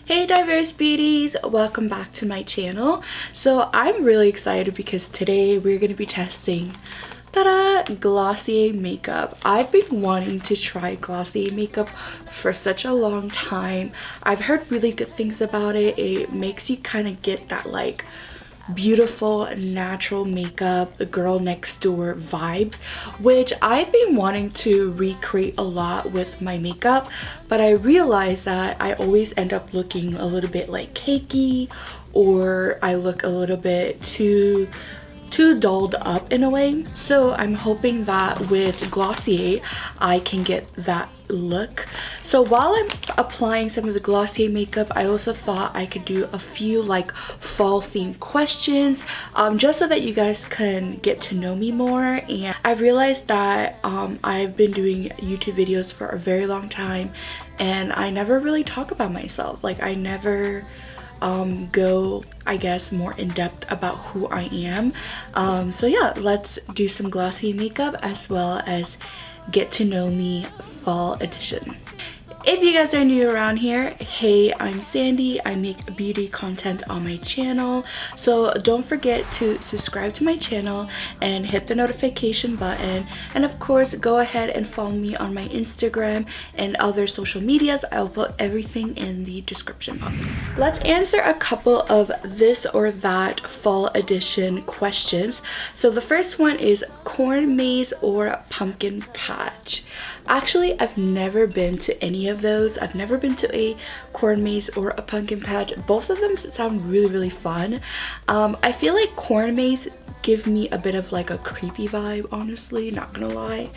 Hey diverse beauties, welcome back to my channel. So I'm really excited because today we're going to be testing Glossier makeup. I've been wanting to try Glossier makeup for such a long time. I've heard really good things about it. It makes you kind of get that like beautiful natural makeup, the girl next door vibes, which I've been wanting to recreate a lot with my makeup, but I realized that I always end up looking a little bit like cakey, or I look a little bit too dolled up in a way. So I'm hoping that with Glossier I can get that look. So while I'm applying some of the Glossier makeup, I also thought I could do a few like fall themed questions, just so that you guys can get to know me more. And I've realized that I've been doing YouTube videos for a very long time and I never really talk about myself. Like I never go, I guess, more in depth about who I am. So yeah, let's do some Glossier makeup as well as get to know me fall edition. If you guys are new around here, hey, I'm Sandy. I make beauty content on my channel, so don't forget to subscribe to my channel and hit the notification button, and of course go ahead and follow me on my Instagram and other social medias. I'll put everything in the description box. Let's answer a couple of this or that fall edition questions. So the first one is corn maze or pumpkin patch. Actually, I've never been to any of those. I've never been to a corn maze or a pumpkin patch. Both of them sound really fun. I feel like corn maze give me a bit of like a creepy vibe, honestly, not gonna lie,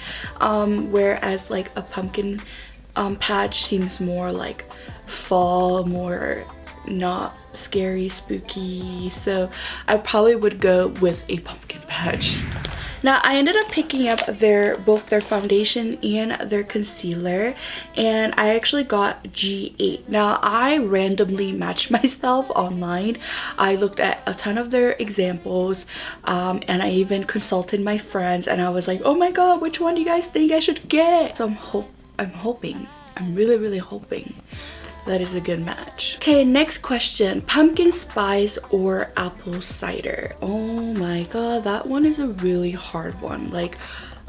whereas like a pumpkin patch seems more like fall, more not scary, spooky. So I probably would go with a pumpkin patch. Now I ended up picking up both their foundation and their concealer, and I actually got G8. Now I randomly matched myself online. I looked at a ton of their examples, and I even consulted my friends, and I was like, oh my god, which one do you guys think I should get? So I'm really hoping that is a good match. Okay, next question. Pumpkin spice or apple cider? Oh my god, that one is a really hard one. Like,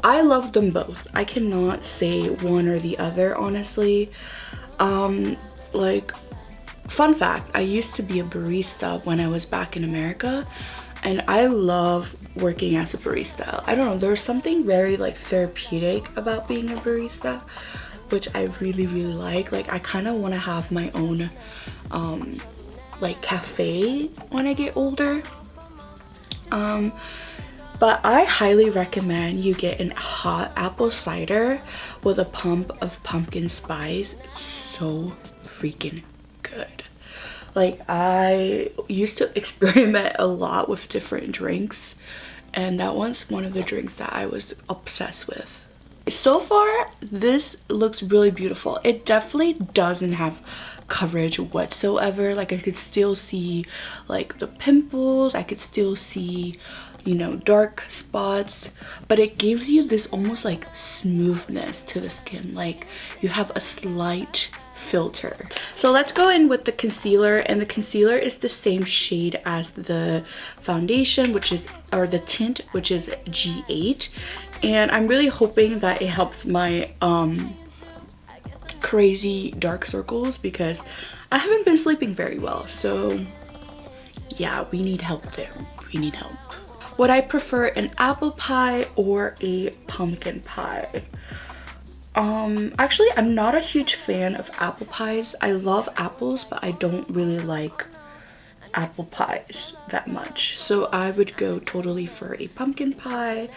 I love them both. I cannot say one or the other, honestly. Like, fun fact, I used to be a barista when I was back in America, and I love working as a barista. I don't know, there's something very like therapeutic about being a barista, which I really like. Like I kind of want to have my own like cafe when I get older. But I highly recommend you get an hot apple cider with a pump of pumpkin spice. So freaking good. Like I used to experiment a lot with different drinks, and that one's one of the drinks that I was obsessed with. So far this looks really beautiful. It definitely doesn't have coverage whatsoever. Like I could still see like the pimples, I could still see, you know, dark spots, but it gives you this almost like smoothness to the skin, like you have a slight filter. So let's go in with the concealer, and the concealer is the same shade as the foundation, which is, or the tint, which is G8, and I'm really hoping that it helps my crazy dark circles because I haven't been sleeping very well. So yeah, we need help there. We need help. Would I prefer an apple pie or a pumpkin pie? Actually, I'm not a huge fan of apple pies. I love apples, but I don't really like apple pies that much. So I would go totally for a pumpkin pie.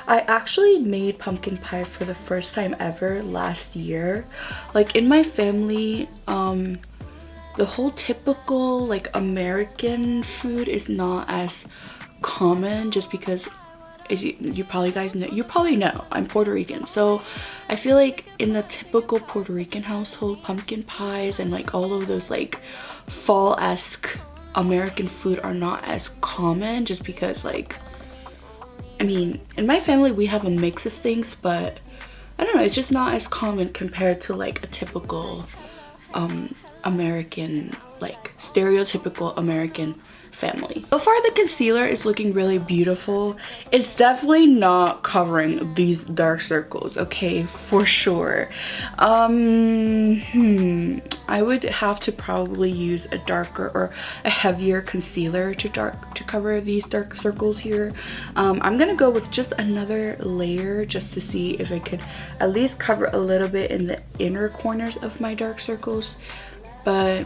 I actually made pumpkin pie for the first time ever last year. Like in my family, the whole typical like American food is not as common, just because you probably know I'm Puerto Rican, so I feel like in the typical Puerto Rican household, pumpkin pies and like all of those like fall-esque American food are not as common, just because like, I mean, in my family we have a mix of things, but I don't know, it's just not as common compared to like a typical American like stereotypical American family. So far the concealer is looking really beautiful. It's definitely not covering these dark circles, okay, for sure. I would have to probably use a darker or a heavier concealer to cover these dark circles here. I'm gonna go with just another layer just to see if I could at least cover a little bit in the inner corners of my dark circles, but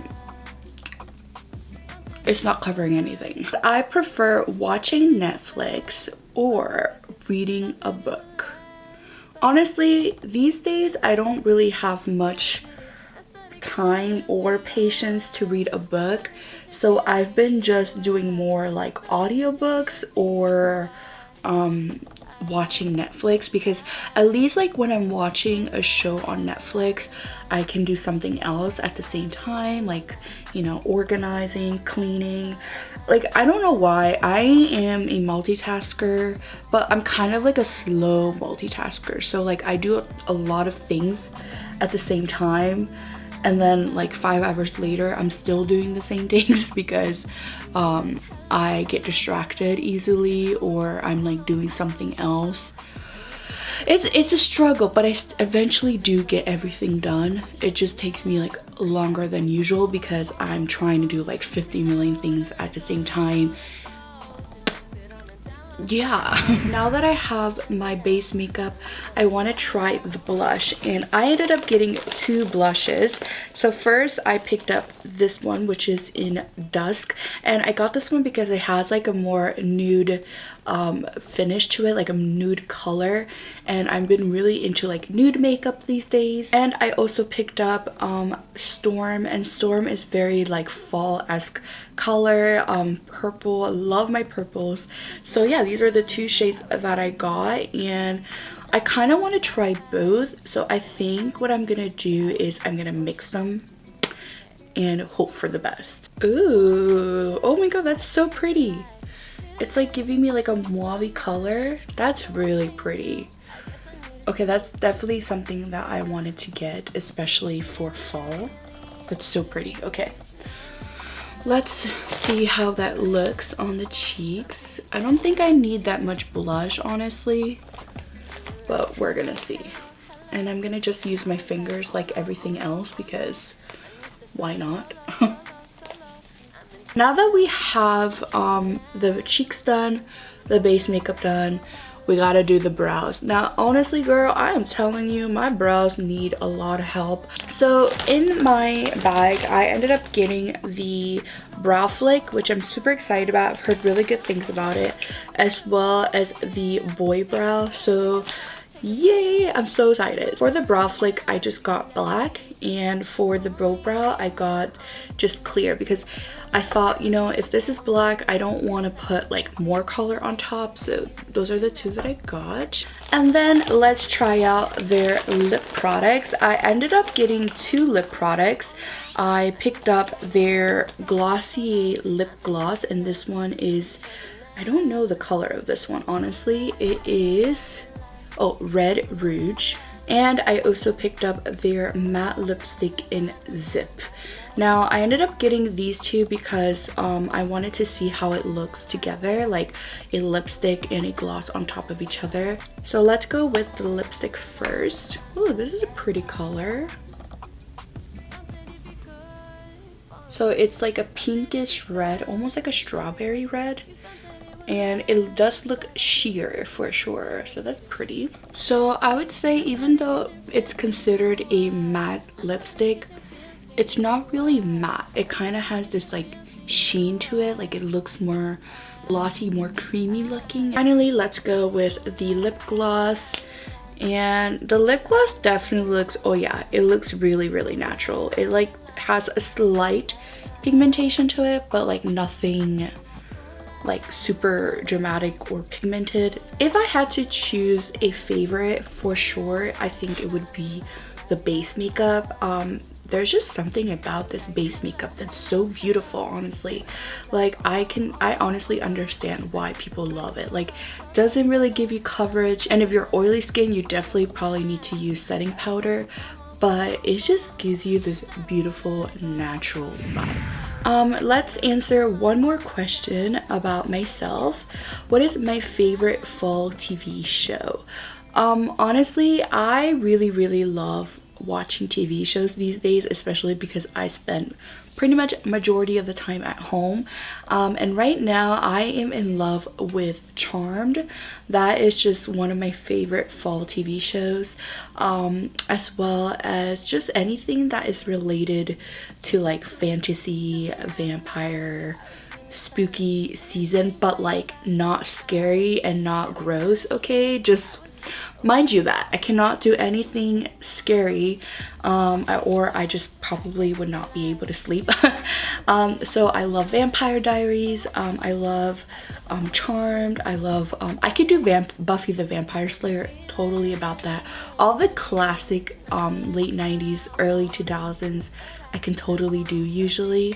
it's not covering anything. I prefer watching Netflix or reading a book. Honestly, these days I don't really have much time or patience to read a book, so I've been just doing more like audiobooks or watching Netflix, because at least like when I'm watching a show on Netflix, I can do something else at the same time, like, you know, organizing, cleaning. Like, I don't know why I am a multitasker, but I'm kind of like a slow multitasker. So like I do a lot of things at the same time, and then like 5 hours later I'm still doing the same things because I get distracted easily, or I'm like doing something else. It's a struggle, but I eventually do get everything done. It just takes me like longer than usual because I'm trying to do like 50 million things at the same time. Yeah. Now that I have my base makeup, I want to try the blush, and I ended up getting 2 blushes. So first I picked up this one, which is in Dusk, and I got this one because it has like a more nude finish to it, like a nude color, and I've been really into like nude makeup these days. And I also picked up Storm, and Storm is very like fall-esque color, purple. I love my purples. So yeah, these are the 2 shades that I got, and I kind of want to try both. So I think what I'm gonna do is I'm gonna mix them and hope for the best. Ooh, oh my god, that's so pretty. It's like giving me like a mauve color. That's really pretty. Okay, that's definitely something that I wanted to get, especially for fall. That's so pretty. Okay, let's see how that looks on the cheeks. I don't think I need that much blush, honestly, but we're gonna see. And I'm gonna just use my fingers like everything else because why not? Now that we have the cheeks done, the base makeup done, we gotta do the brows. Now honestly girl, I am telling you, my brows need a lot of help. So in my bag I ended up getting the brow flick, which I'm super excited about. I've heard really good things about it, as well as the boy brow. So yay, I'm so excited. For the brow flick I just got black, and for the bow brow I got just clear because I thought, you know, if this is black, I don't want to put like more color on top. So those are the 2 that I got. And then let's try out their lip products. I ended up getting 2 lip products. I picked up their Glossier lip gloss, and this one is, I don't know the color of this one, honestly. It is, oh, Red Rouge. And I also picked up their matte lipstick in Zip. Now I ended up getting these 2 because I wanted to see how it looks together, like a lipstick and a gloss on top of each other. So let's go with the lipstick first. Ooh, this is a pretty color. So it's like a pinkish red, almost like a strawberry red. And it does look sheer for sure, so that's pretty. So I would say, even though it's considered a matte lipstick, it's not really matte. It kind of has this like sheen to it, like it looks more glossy, more creamy looking. Finally, let's go with the lip gloss. And the lip gloss definitely looks, oh yeah, it looks really, really natural. It like has a slight pigmentation to it, but like nothing like super dramatic or pigmented. If I had to choose a favorite, for sure I think it would be the base makeup. There's just something about this base makeup that's so beautiful, honestly. Like I honestly understand why people love it. Like, doesn't really give you coverage, and if you're oily skin, you definitely probably need to use setting powder. but it just gives you this beautiful natural vibe. Let's answer one more question about myself. What is my favorite fall TV show? Honestly, I really love watching TV shows these days, especially because I spend pretty much majority of the time at home, and right now I am in love with Charmed. That is just one of my favorite fall TV shows, as well as just anything that is related to like fantasy, vampire, spooky season, but like not scary and not gross, okay? Just mind you that I cannot do anything scary, or I just probably would not be able to sleep. So I love Vampire Diaries, I love Charmed, I love I could do Buffy the Vampire Slayer, totally about that. All the classic late 90s early 2000s I can totally do usually,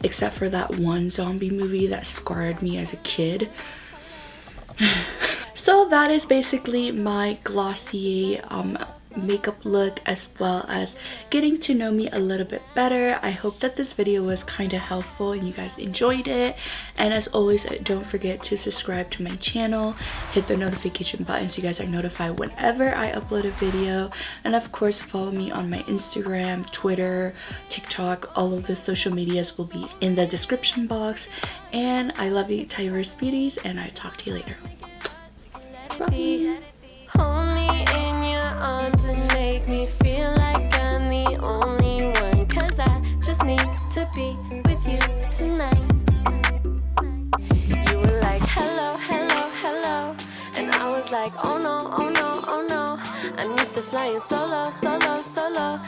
except for that one zombie movie that scarred me as a kid. So that is basically my Glossier makeup look, as well as getting to know me a little bit better. I hope that this video was kind of helpful and you guys enjoyed it. And as always, don't forget to subscribe to my channel, hit the notification button so you guys are notified whenever I upload a video. And of course, follow me on my Instagram, Twitter, TikTok. All of the social medias will be in the description box. And I love you, Diverse Beauties, and I'll talk to you later. Bye. Hold me in your arms and make me feel like I'm the only one, 'cause I just need to be with you tonight. You were like, hello, hello, hello, and I was like, oh no, oh no, oh no. I'm used to flying solo, solo, solo.